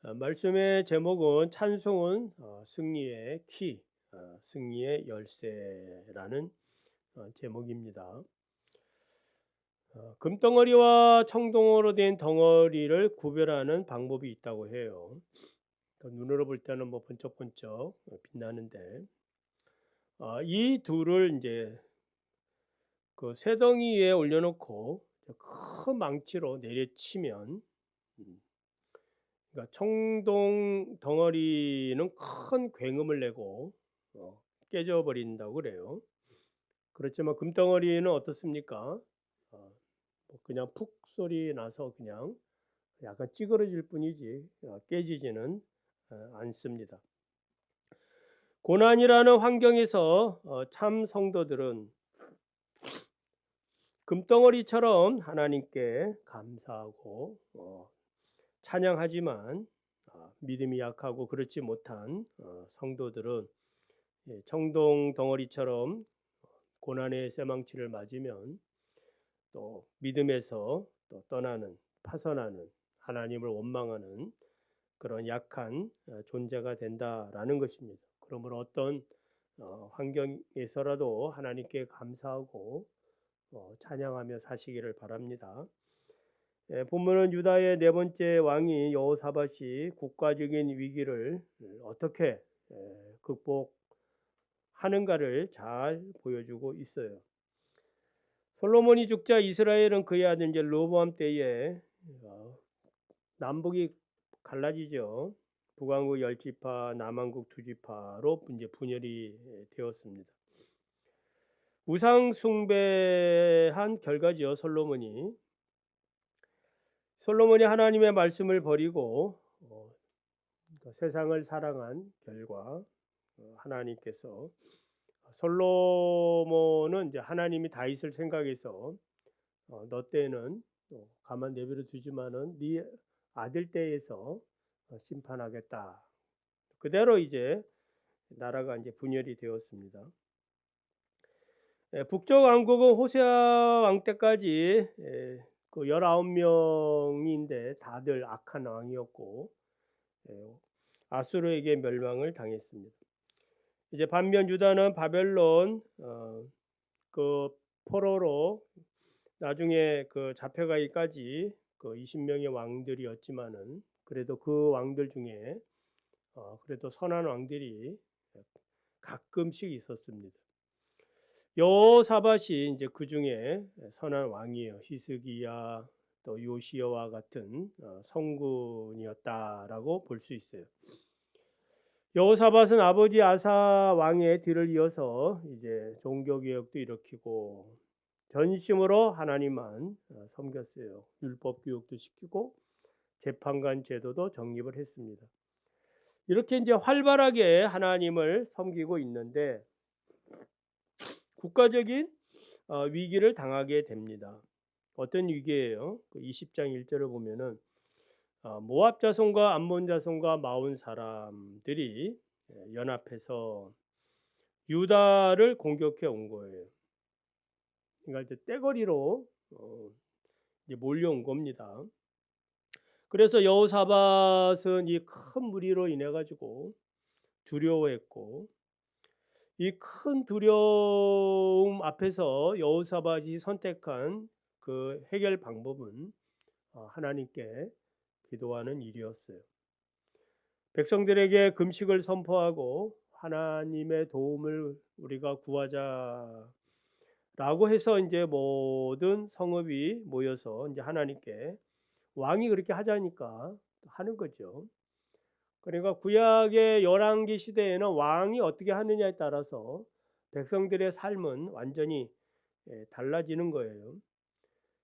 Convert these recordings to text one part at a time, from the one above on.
말씀의 제목은 찬송은 승리의 키, 승리의 열쇠라는 제목입니다. 금덩어리와 청동으로 된 덩어리를 구별하는 방법이 있다고 해요. 눈으로 볼 때는 뭐 번쩍번쩍 빛나는데 이 둘을 이제 그 쇠덩이 위에 올려놓고 큰 망치로 내려치면 그러니까 청동 덩어리는 큰 굉음을 내고 깨져 버린다고 그래요. 그렇지만 금덩어리는 어떻습니까? 뭐 그냥 푹 소리 나서 그냥 약간 찌그러질 뿐이지 깨지지는 않습니다. 고난이라는 환경에서 참 성도들은 금덩어리처럼 하나님께 감사하고 찬양하지만 믿음이 약하고 그렇지 못한 성도들은 청동 덩어리처럼 고난의 쇠망치를 맞으면 또 믿음에서 또 떠나는, 파선하는, 하나님을 원망하는 그런 약한 존재가 된다라는 것입니다. 그러므로 어떤 환경에서라도 하나님께 감사하고 찬양하며 사시기를 바랍니다. 본문은 유다의 네 번째 왕이 여호사밧이 국가적인 위기를 어떻게 극복하는가를 잘 보여주고 있어요. 솔로몬이 죽자 이스라엘은 그의 아들 이제 르호보암 때에 남북이 갈라지죠. 북왕국 10지파, 남왕국 2지파로 이제 분열이 되었습니다. 우상 숭배한 결과지요. 솔로몬이 하나님의 말씀을 버리고 세상을 사랑한 결과 하나님께서 솔로몬은 이제 하나님이 다윗을 생각해서 너 때는 가만 내버려 두지만은 네 아들 때에서 심판하겠다. 그대로 이제 나라가 이제 분열이 되었습니다. 북쪽 왕국은 호세아 왕 때까지 그 19명인데 다들 악한 왕이었고 아수르에게 멸망을 당했습니다. 이제 반면 유다는 바벨론 그 포로로 나중에 그 잡혀가기까지 그 20명의 왕들이었지만은 그래도 그 왕들 중에 그래도 선한 왕들이 가끔씩 있었습니다. 여호사밧이 이제 그 중에 선한 왕이에요. 히스기야 또 요시야와 같은 성군이었다라고 볼 수 있어요. 여호사밧은 아버지 아사 왕의 뒤를 이어서 이제 종교 개혁도 일으키고 전심으로 하나님만 섬겼어요. 율법 교육도 시키고 재판관 제도도 정립을 했습니다. 이렇게 이제 활발하게 하나님을 섬기고 있는데 국가적인 위기를 당하게 됩니다. 어떤 위기예요? 20장 1절을 보면은 모압 자손과 암몬 자손과 마온 사람들이 연합해서 유다를 공격해 온 거예요. 그러니까 이제 떼거리로 이제 몰려온 겁니다. 그래서 여호사밧은 이 큰 무리로 인해 가지고 두려워했고 이 큰 두려움 앞에서 여호사밧이 선택한 그 해결 방법은 하나님께 기도하는 일이었어요. 백성들에게 금식을 선포하고 하나님의 도움을 우리가 구하자라고 해서 이제 모든 성읍이 모여서 이제 하나님께 왕이 그렇게 하자니까 하는 거죠. 그러니까 구약의 열왕기 시대에는 왕이 어떻게 하느냐에 따라서 백성들의 삶은 완전히 달라지는 거예요.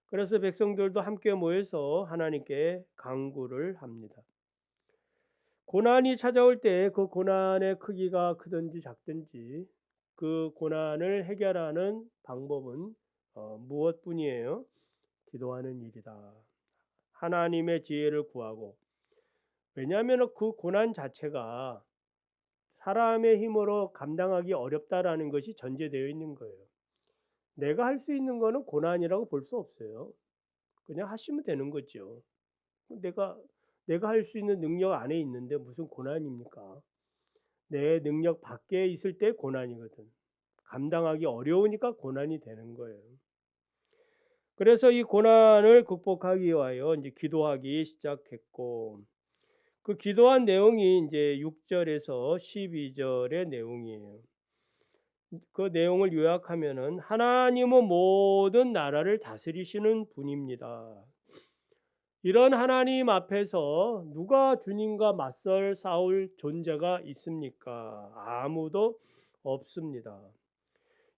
그래서 백성들도 함께 모여서 하나님께 간구를 합니다. 고난이 찾아올 때 그 고난의 크기가 크든지 작든지 그 고난을 해결하는 방법은 무엇뿐이에요? 기도하는 일이다. 하나님의 지혜를 구하고 왜냐하면 그 고난 자체가 사람의 힘으로 감당하기 어렵다라는 것이 전제되어 있는 거예요. 내가 할 수 있는 거는 고난이라고 볼 수 없어요. 그냥 하시면 되는 거죠. 내가 내가 할 수 있는 능력 안에 있는데 무슨 고난입니까? 내 능력 밖에 있을 때 고난이거든. 감당하기 어려우니까 고난이 되는 거예요. 그래서 이 고난을 극복하기 위하여 이제 기도하기 시작했고, 그 기도한 내용이 이제 6절에서 12절의 내용이에요. 그 내용을 요약하면은 하나님은 모든 나라를 다스리시는 분입니다. 이런 하나님 앞에서 누가 주님과 맞설 싸울 존재가 있습니까? 아무도 없습니다.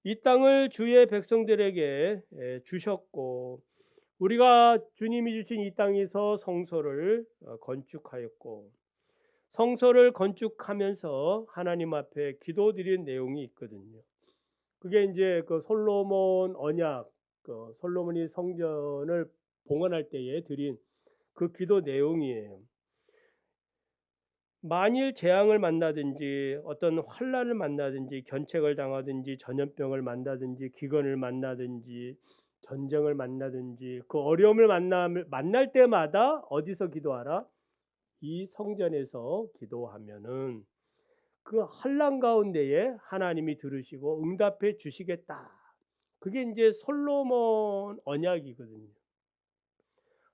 이 땅을 주의 백성들에게 주셨고, 우리가 주님이 주신 이 땅에서 성소를 건축하였고, 성소를 건축하면서 하나님 앞에 기도드린 내용이 있거든요. 그게 이제 그 솔로몬 언약, 그 솔로몬이 성전을 봉헌할 때에 드린 그 기도 내용이에요. 만일 재앙을 만나든지 어떤 환난을 만나든지 견책을 당하든지 전염병을 만나든지 기근을 만나든지 전쟁을 만나든지 그 어려움을 만날 때마다 어디서 기도하라? 이 성전에서 기도하면은 그 환난 가운데에 하나님이 들으시고 응답해 주시겠다. 그게 이제 솔로몬 언약이거든요.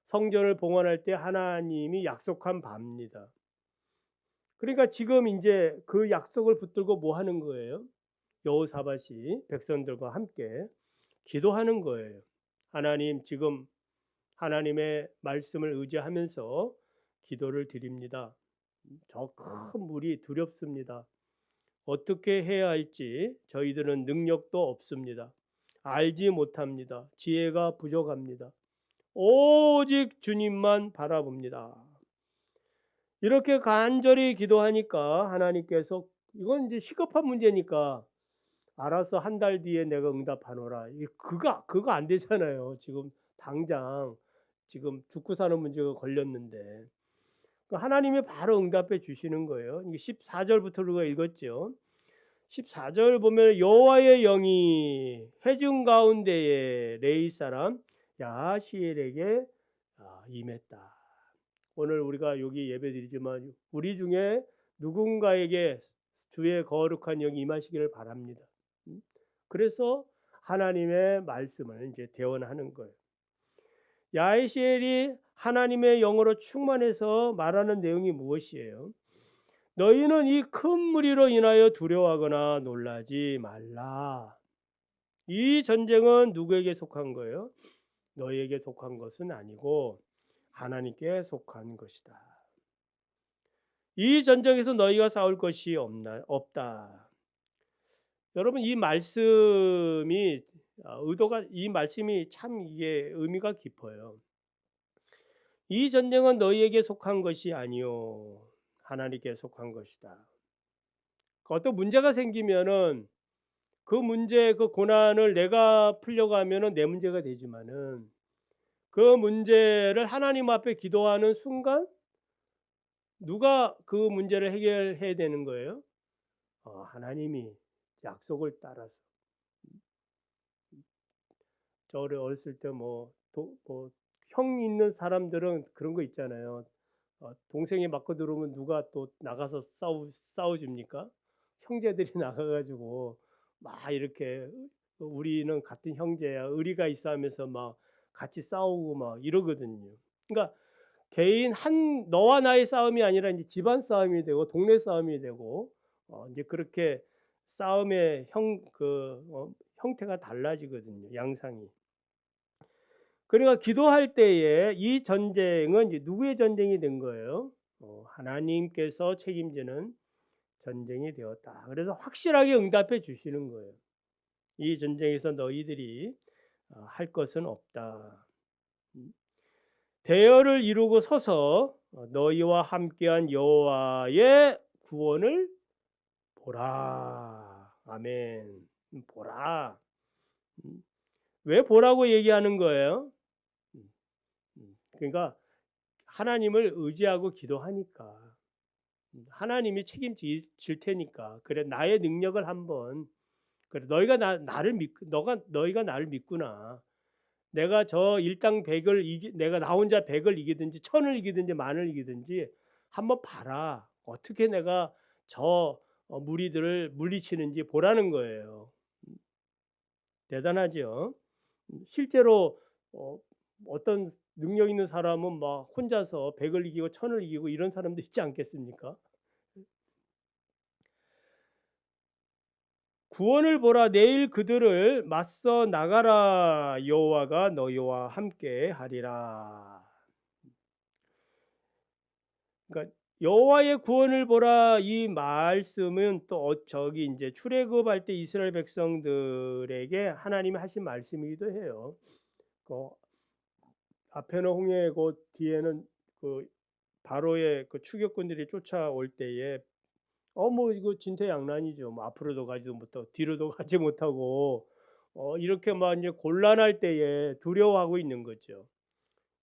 성전을 봉헌할 때 하나님이 약속한 바입니다. 그러니까 지금 이제 그 약속을 붙들고 뭐 하는 거예요? 여호사밧이 백성들과 함께 기도하는 거예요. 하나님, 지금 하나님의 말씀을 의지하면서 기도를 드립니다. 저 큰 물이 두렵습니다. 어떻게 해야 할지 저희들은 능력도 없습니다. 알지 못합니다. 지혜가 부족합니다. 오직 주님만 바라봅니다. 이렇게 간절히 기도하니까 하나님께서, 이건 이제 시급한 문제니까 알아서 한 달 뒤에 내가 응답하노라. 그거 안 되잖아요. 지금 당장 지금 죽고 사는 문제가 걸렸는데 하나님이 바로 응답해 주시는 거예요. 14절부터 우리가 읽었죠. 14절 보면 여호와의 영이 회중 가운데에 레위 사람 야하시엘에게 임했다. 오늘 우리가 여기 예배드리지만 우리 중에 누군가에게 주의 거룩한 영이 임하시기를 바랍니다. 그래서 하나님의 말씀을 이제 대언하는 거예요. 야하시엘이 하나님의 영으로 충만해서 말하는 내용이 무엇이에요? 너희는 이 큰 무리로 인하여 두려워하거나 놀라지 말라. 이 전쟁은 누구에게 속한 거예요? 너희에게 속한 것은 아니고 하나님께 속한 것이다. 이 전쟁에서 너희가 싸울 것이 없다. 여러분, 이 말씀이 이 말씀이 참 이게 의미가 깊어요. 이 전쟁은 너희에게 속한 것이 아니요 하나님께 속한 것이다. 어떤 문제가 생기면은 그 문제, 그 고난을 내가 풀려고 하면은 내 문제가 되지만은 그 문제를 하나님 앞에 기도하는 순간 누가 그 문제를 해결해야 되는 거예요? 하나님이 약속을 따라서. 저 어렸을 때 형 있는 사람들은 그런 거 있잖아요. 동생이 맞고 들어오면 누가 또 나가서 싸워줍니까? 형제들이 나가가지고 막 이렇게 우리는 같은 형제야, 의리가 있어 하면서 막 같이 싸우고 막 이러거든요. 그러니까 개인 너와 나의 싸움이 아니라 이제 집안 싸움이 되고 동네 싸움이 되고 이제 그렇게 싸움의 형태가 달라지거든요. 양상이. 그러니까 기도할 때에 이 전쟁은 이제 누구의 전쟁이 된 거예요? 하나님께서 책임지는 전쟁이 되었다. 그래서 확실하게 응답해 주시는 거예요. 이 전쟁에서 너희들이 할 것은 없다. 대열을 이루고 서서 너희와 함께한 여호와의 구원을 보라. 아멘. 보라. 왜 보라고 얘기하는 거예요? 그러니까 하나님을 의지하고 기도하니까 하나님이 책임질 테니까. 그래, 나의 능력을 한번, 그래, 너희가 나를 믿 너희가 나를 믿구나. 내가 저 일당 100을 내가 나 혼자 100을 이기든지 1000을 이기든지 만을 이기든지 한번 봐라. 어떻게 내가 저 무리들을 물리치는지 보라는 거예요. 대단하죠. 실제로 어, 어떤 능력 있는 사람은 막 혼자서 100을 이기고 1000을 이기고 이런 사람도 있지 않겠습니까? 구원을 보라, 내일 그들을 맞서 나가라. 여호와가 너희와 함께 하리라. 그러니까 여호와의 구원을 보라, 이 말씀은 또 저기 이제 출애굽할 때 이스라엘 백성들에게 하나님이 하신 말씀이기도 해요. 그 앞에는 홍해고 뒤에는 그 바로의 그 추격군들이 쫓아올 때에 뭐 이거 진퇴양난이죠. 뭐 앞으로도 가지도 못하고 뒤로도 가지 못하고 이렇게 막 이제 곤란할 때에 두려워하고 있는 거죠.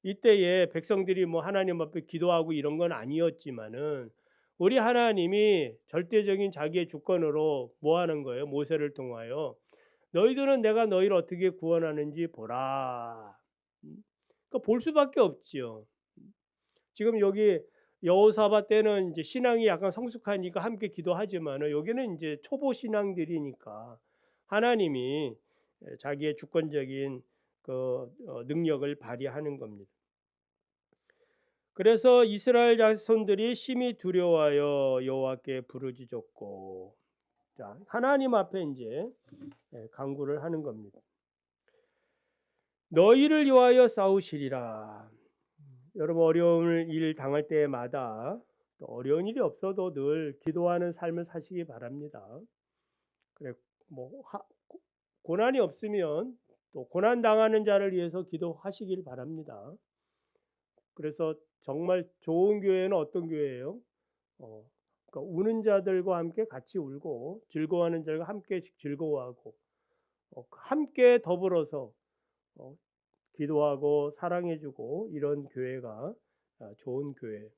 이때에 백성들이 뭐 하나님 앞에 기도하고 이런 건 아니었지만은 우리 하나님이 절대적인 자기의 주권으로 뭐 하는 거예요? 모세를 통하여 너희들은 내가 너희를 어떻게 구원하는지 보라. 그러니까 볼 수밖에 없지요. 지금 여기 여호사밧 때는 이제 신앙이 약간 성숙하니까 함께 기도하지만은 여기는 이제 초보 신앙들이니까 하나님이 자기의 주권적인 그 능력을 발휘하는 겁니다. 그래서 이스라엘 자손들이 심히 두려워하여 여호와께 부르짖었고, 자 하나님 앞에 이제 간구를 하는 겁니다. 너희를 위하여 싸우시리라. 여러분 어려운 일 당할 때마다 또 어려운 일이 없어도 늘 기도하는 삶을 사시기 바랍니다. 그래 뭐 고난이 없으면 또 고난 당하는 자를 위해서 기도하시길 바랍니다. 그래서 정말 좋은 교회는 어떤 교회예요? 그러니까 우는 자들과 함께 같이 울고 즐거워하는 자들과 함께 즐거워하고 함께 더불어서 기도하고 사랑해주고 이런 교회가 좋은 교회.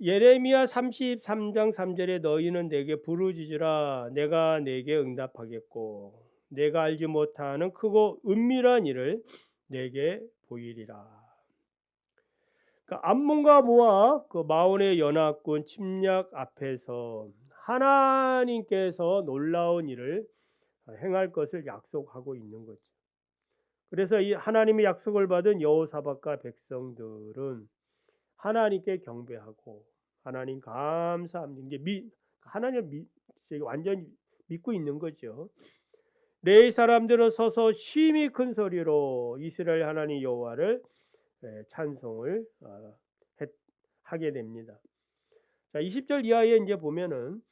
예레미야 33장 3절에 너희는 내게 부르짖으라 내가 내게 응답하겠고 내가 알지 못하는 크고 은밀한 일을 내게 보이리라. 그러니까 암몬과 모압 그 마온의 연합군 침략 앞에서 하나님께서 놀라운 일을 행할 것을 약속하고 있는 거죠. 그래서 이 하나님의 약속을 받은 여호사밧과 백성들은 하나님께 경배하고 하나님 감사합니다. 이제 하나님을 완전히 믿고 있는 거죠. 레위 사람들은 서서 심히 큰 소리로 이스라엘 하나님 여호와를 찬송을 하게 됩니다. 자, 20절 이하에 이제 보면은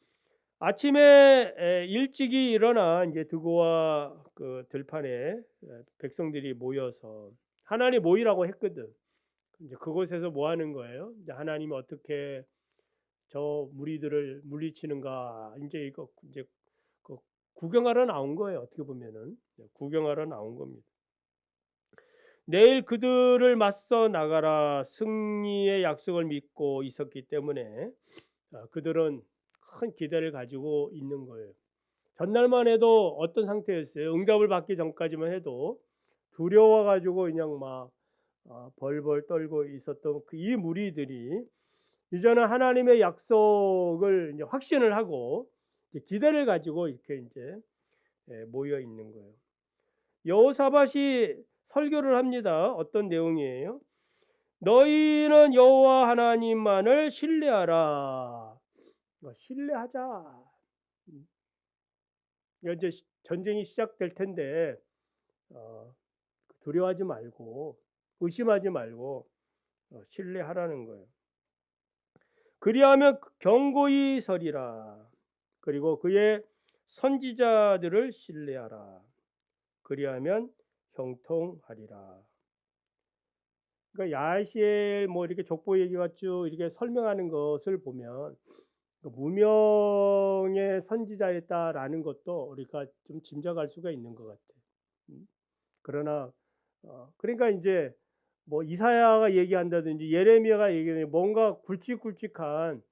아침에 일찍이 일어나 이제 드고와 그 들판에 백성들이 모여서 하나님 모이라고 했거든. 이제 그곳에서 뭐 하는 거예요? 이제 하나님이 어떻게 저 무리들을 물리치는가 이제 이거 이제 그 구경하러 나온 거예요. 어떻게 보면은 구경하러 나온 겁니다. 내일 그들을 맞서 나가라 승리의 약속을 믿고 있었기 때문에 그들은 큰 기대를 가지고 있는 거예요. 전날만 해도 어떤 상태였어요? 응답을 받기 전까지만 해도 두려워 가지고 그냥 막 벌벌 떨고 있었던 이 무리들이 이제는 하나님의 약속을 이제 확신을 하고 기대를 가지고 이렇게 이제 모여 있는 거예요. 여호사밧이 설교를 합니다. 어떤 내용이에요? 너희는 여호와 하나님만을 신뢰하라. 신뢰하자. 이제 전쟁이 시작될 텐데 두려워하지 말고 의심하지 말고 신뢰하라는 거예요. 그리하면 견고히 서리라. 그리고 그의 선지자들을 신뢰하라. 그리하면 형통하리라. 그러니까 야시엘 뭐 이렇게 족보 얘기가 쭉 이렇게 설명하는 것을 보면 무명의 선지자였다라는 것도 우리가 좀 짐작할 수가 있는 것 같아. 그러나 그러니까 이제 뭐 이사야가 얘기한다든지 예레미야가 얘기하는 뭔가 굵직굵직한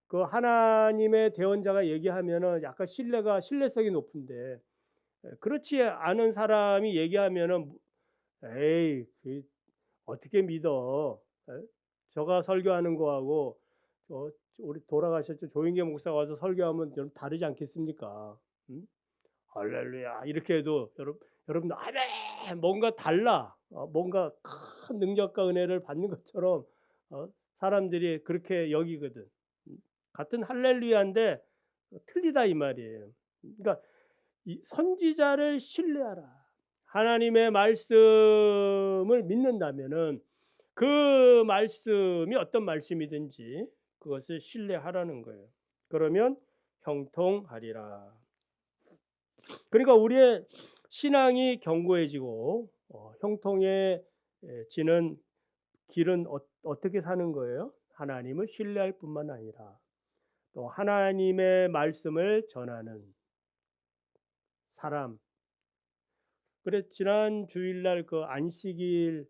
그 하나님의 대언자가 얘기하면은 약간 신뢰성이 높은데 그렇지 않은 사람이 얘기하면은 에이, 어떻게 믿어? 에? 저가 설교하는 거하고 우리 돌아가셨죠 조인계 목사가 와서 설교하면 좀 다르지 않겠습니까? 음? 할렐루야 이렇게 해도 여러분 아멘 뭔가 달라. 뭔가 큰 능력과 은혜를 받는 것처럼 사람들이 그렇게 여기거든. 음? 같은 할렐루야인데 틀리다 이 말이에요. 그러니까 이 선지자를 신뢰하라. 하나님의 말씀을 믿는다면은 그 말씀이 어떤 말씀이든지 그것을 신뢰하라는 거예요. 그러면 형통하리라. 그러니까 우리의 신앙이 견고해지고 형통해지는 길은 어떻게 사는 거예요? 하나님을 신뢰할 뿐만 아니라 또 하나님의 말씀을 전하는 사람. 그래 지난 주일날 그 안식일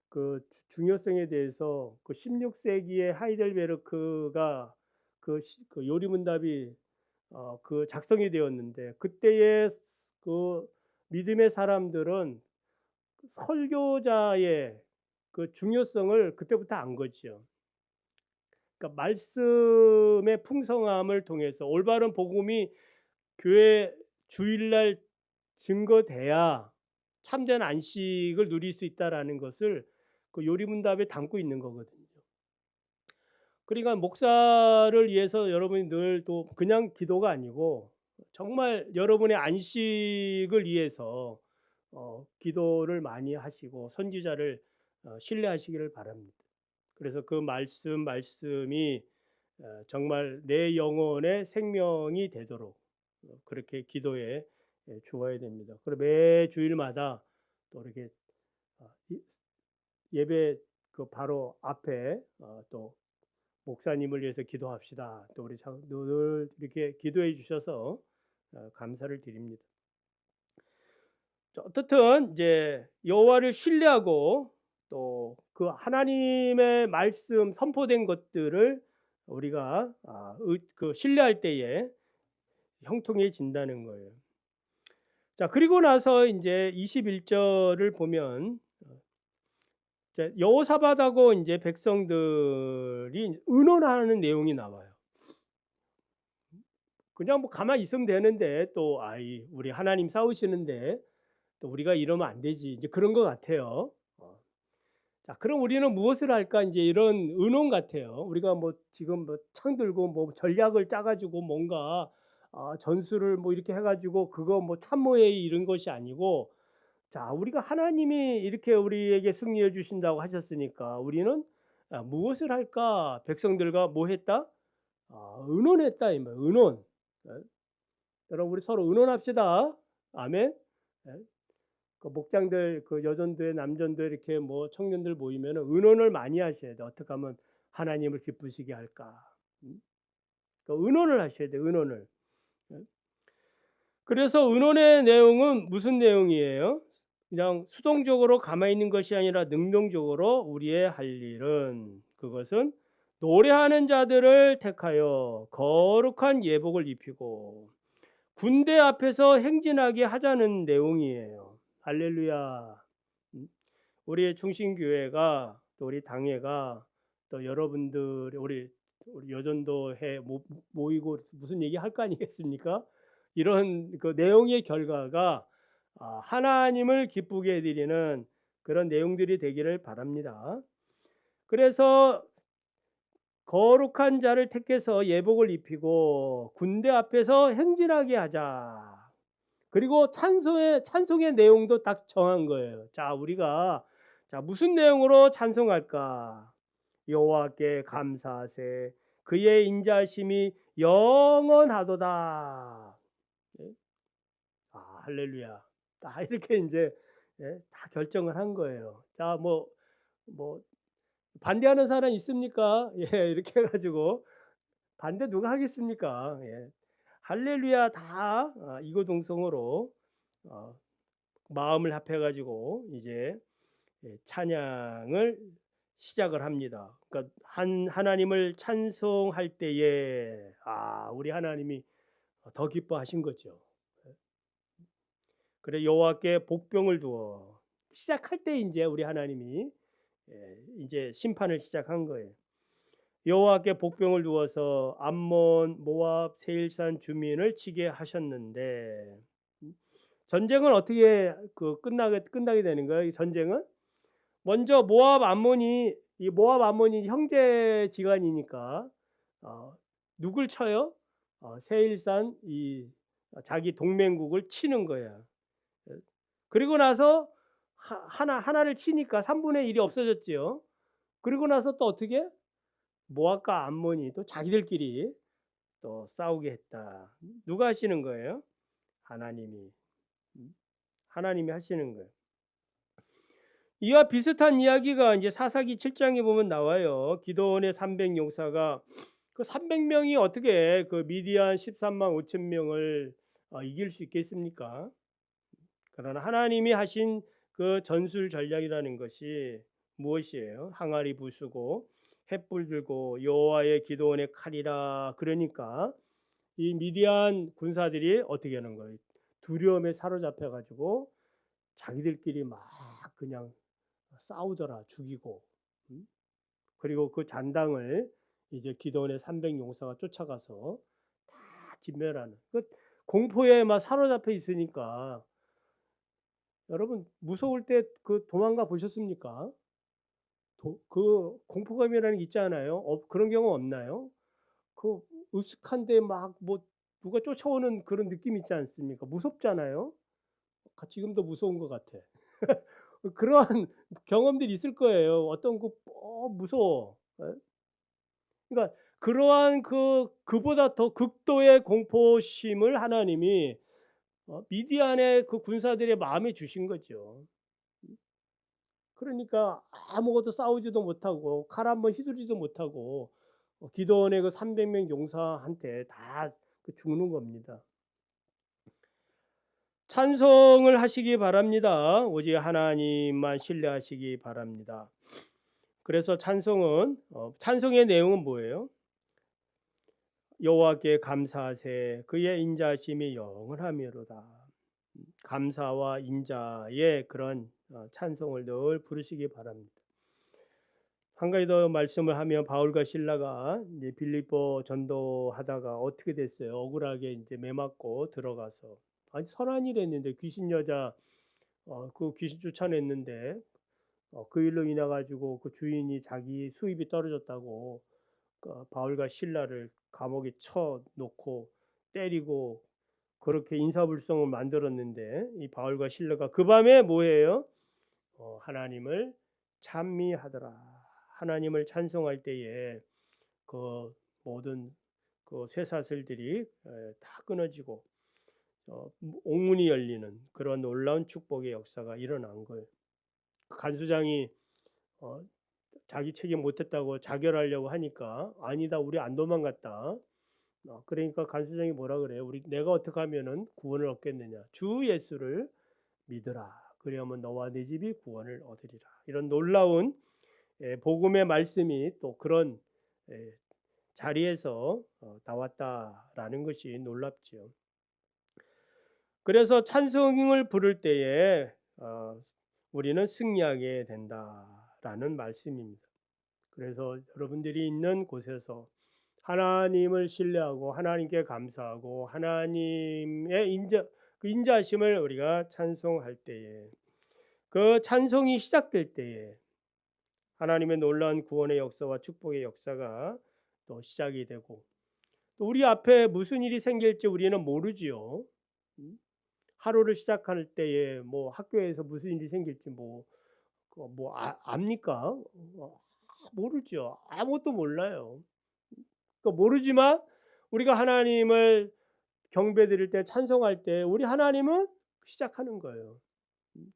그 중요성에 대해서 그 16세기의 하이델베르크가 그 요리문답이 그 작성이 되었는데 그때의 그 믿음의 사람들은 설교자의 그 중요성을 그때부터 안 거지요. 그러니까 말씀의 풍성함을 통해서 올바른 복음이 교회 주일날 증거돼야 참된 안식을 누릴 수 있다라는 것을 그 요리문답에 담고 있는 거거든요. 그러니까 목사를 위해서 여러분이 늘 또 그냥 기도가 아니고 정말 여러분의 안식을 위해서 기도를 많이 하시고 선지자를 신뢰하시기를 바랍니다. 그래서 그 말씀이 정말 내 영혼의 생명이 되도록 그렇게 기도에 주어야 됩니다. 그리고 매 주일마다 또 이렇게 예배 그 바로 앞에 또 목사님을 위해서 기도합시다. 또 우리 늘 이렇게 기도해 주셔서 감사를 드립니다. 어떻든 이제 여호와를 신뢰하고 또 그 하나님의 말씀 선포된 것들을 우리가 그 신뢰할 때에 형통해진다는 거예요. 자, 그리고 나서 이제 21절을 보면 여호사밧하고 이제 백성들이 의논하는 내용이 나와요. 그냥 뭐 가만히 있으면 되는데 또 우리 하나님 싸우시는데 또 우리가 이러면 안 되지. 이제 그런 것 같아요. 자, 그럼 우리는 무엇을 할까? 이제 이런 의논 같아요. 우리가 뭐 지금 뭐 창 들고 뭐 전략을 짜가지고 뭔가 전술을 뭐 이렇게 해가지고 그거 뭐 참모회의 이런 것이 아니고 자, 우리가 하나님이 이렇게 우리에게 승리해 주신다고 하셨으니까 우리는 무엇을 할까? 백성들과 뭐 했다? 의논했다 이 말. 의논. 여러분 우리 서로 의논합시다. 아멘. 그 목장들, 그 여전도회, 남전도회 이렇게 뭐 청년들 모이면 의논을 많이 하셔야 돼. 어떻게 하면 하나님을 기쁘시게 할까? 그 의논을 하셔야 돼. 의논을. 그래서 의논의 내용은 무슨 내용이에요? 그냥 수동적으로 가만히 있는 것이 아니라 능동적으로 우리의 할 일은 그것은 노래하는 자들을 택하여 거룩한 예복을 입히고 군대 앞에서 행진하게 하자는 내용이에요. 할렐루야. 우리의 충신교회가 또 우리 당회가 또 여러분들 우리 여전도회 모이고 무슨 얘기 할 거 아니겠습니까? 이런 그 내용의 결과가 하나님을 기쁘게 해드리는 그런 내용들이 되기를 바랍니다. 그래서 거룩한 자를 택해서 예복을 입히고 군대 앞에서 행진하게 하자. 그리고 찬송의 내용도 딱 정한 거예요. 자, 우리가 무슨 내용으로 찬송할까? 여호와께 감사하세 그의 인자심이 영원하도다. 할렐루야. 다 이렇게 이제 다 결정을 한 거예요. 자, 뭐 반대하는 사람 있습니까? 이렇게 해가지고 반대 누가 하겠습니까? 할렐루야 다 이거동성으로 마음을 합해가지고 이제 찬양을 시작을 합니다. 그러니까 하나님을 찬송할 때에 우리 하나님이 더 기뻐하신 거죠. 그래 여호와께 복병을 두어. 시작할 때 이제 우리 하나님이 이제 심판을 시작한 거예요. 여호와께 복병을 두어서 암몬, 모압, 세일산 주민을 치게 하셨는데 전쟁은 어떻게 끝나게 되는 거예요? 이 전쟁은 먼저 모압 암몬이 형제지간이니까 누굴 쳐요? 세일산 이 자기 동맹국을 치는 거야. 그리고 나서 하나를 치니까 3분의 1이 없어졌지요. 그리고 나서 또 어떻게? 모압과 암몬이 또 자기들끼리 또 싸우게 했다. 누가 하시는 거예요? 하나님이. 하나님이 하시는 거예요. 이와 비슷한 이야기가 이제 사사기 7장에 보면 나와요. 기드온의 300 용사가 그 300명이 어떻게 그 미디안 13만 5천 명을 이길 수 있겠습니까? 그러나 하나님이 하신 그 전술 전략이라는 것이 무엇이에요? 항아리 부수고 횃불 들고 여호와의 기드온의 칼이라. 그러니까 이 미디안 군사들이 어떻게 하는 거예요? 두려움에 사로잡혀 가지고 자기들끼리 막 그냥 싸우더라. 죽이고. 그리고 그 잔당을 이제 기드온의 300 용사가 쫓아가서 다 진멸하는. 그 공포에 막 사로잡혀 있으니까 여러분 무서울 때 그 도망가 보셨습니까? 그 공포감이라는 게 있잖아요. 그런 경험 없나요? 그 으슥한데 막 뭐 누가 쫓아오는 그런 느낌 있지 않습니까? 무섭잖아요. 지금도 무서운 것 같아. 그러한 경험들이 있을 거예요. 어떤 무서워. 예? 그러니까 그러한 그보다 더 극도의 공포심을 하나님이 미디안의 그 군사들의 마음에 주신 거죠. 그러니까 아무것도 싸우지도 못하고 칼 한번 휘두르지도 못하고 기드온의 그 300명 용사한테 다 죽는 겁니다. 찬송을 하시기 바랍니다. 오직 하나님만 신뢰하시기 바랍니다. 그래서 찬송의 내용은 뭐예요? 여호와께 감사하세 그의 인자하심이 영원하미로다. 감사와 인자의 그런 찬송을 늘 부르시기 바랍니다. 한 가지 더 말씀을 하면 바울과 실라가 이제 빌립보 전도하다가 어떻게 됐어요? 억울하게 이제 매맞고 들어가서 아니 선한 일 했는데 귀신 여자 그 귀신 쫓아냈는데 그 일로 인해 가지고 그 주인이 자기 수입이 떨어졌다고 바울과 실라를 감옥에 쳐 놓고 때리고 그렇게 인사불성을 만들었는데 이 바울과 실라가 그 밤에 뭐예요? 하나님을 찬미하더라. 하나님을 찬송할 때에 그 모든 그 쇠사슬들이 다 끊어지고 옥문이 열리는 그런 놀라운 축복의 역사가 일어난 거예요. 간수장이 자기 책임 못했다고 자결하려고 하니까 아니다 우리 안 도망갔다. 그러니까 간수장이 뭐라 그래요? 내가 어떻게 하면은 구원을 얻겠느냐? 주 예수를 믿으라. 그리하면 너와 네 집이 구원을 얻으리라. 이런 놀라운 복음의 말씀이 또 그런 자리에서 나왔다라는 것이 놀랍지요. 그래서 찬송을 부를 때에 우리는 승리하게 된다라는 말씀입니다. 그래서 여러분들이 있는 곳에서 하나님을 신뢰하고 하나님께 감사하고 하나님의 인자하심을 우리가 찬송할 때에 그 찬송이 시작될 때에 하나님의 놀라운 구원의 역사와 축복의 역사가 또 시작이 되고 또 우리 앞에 무슨 일이 생길지 우리는 모르지요. 하루를 시작할 때에 뭐 학교에서 무슨 일이 생길지 압니까? 모르죠. 아무것도 몰라요. 그러니까 모르지만 우리가 하나님을 경배드릴 때 찬송할 때 우리 하나님은 시작하는 거예요.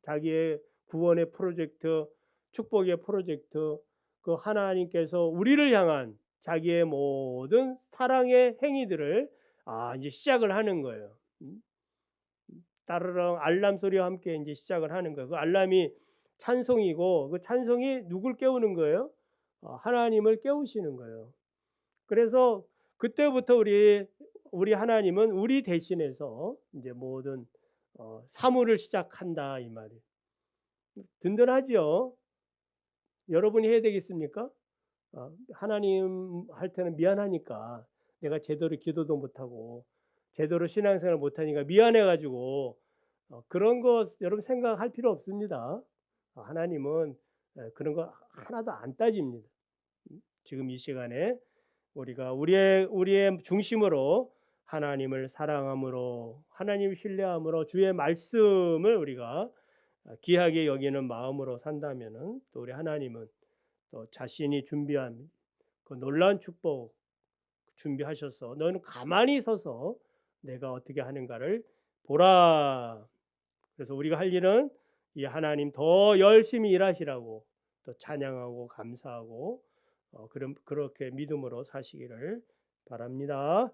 자기의 구원의 프로젝트, 축복의 프로젝트, 그 하나님께서 우리를 향한 자기의 모든 사랑의 행위들을 이제 시작을 하는 거예요. 따르릉 알람 소리와 함께 이제 시작을 하는 거예요. 그 알람이 찬송이고 그 찬송이 누굴 깨우는 거예요? 하나님을 깨우시는 거예요. 그래서 그때부터 우리 하나님은 우리 대신해서 이제 모든 사물을 시작한다 이 말이에요. 든든하지요. 여러분이 해야 되겠습니까? 하나님 할 때는 미안하니까 내가 제대로 기도도 못하고 제대로 신앙생활 못하니까 미안해가지고 그런 거 여러분 생각할 필요 없습니다. 하나님은 그런 거 하나도 안 따집니다. 지금 이 시간에 우리가 우리의 중심으로 하나님을 사랑함으로 하나님 신뢰함으로 주의 말씀을 우리가 귀하게 여기는 마음으로 산다면은 또 우리 하나님은 또 자신이 준비한 그 놀라운 축복 준비하셔서 너는 가만히 서서 내가 어떻게 하는가를 보라. 그래서 우리가 할 일은 이 하나님 더 열심히 일하시라고 또 찬양하고 감사하고 그렇게 믿음으로 사시기를 바랍니다.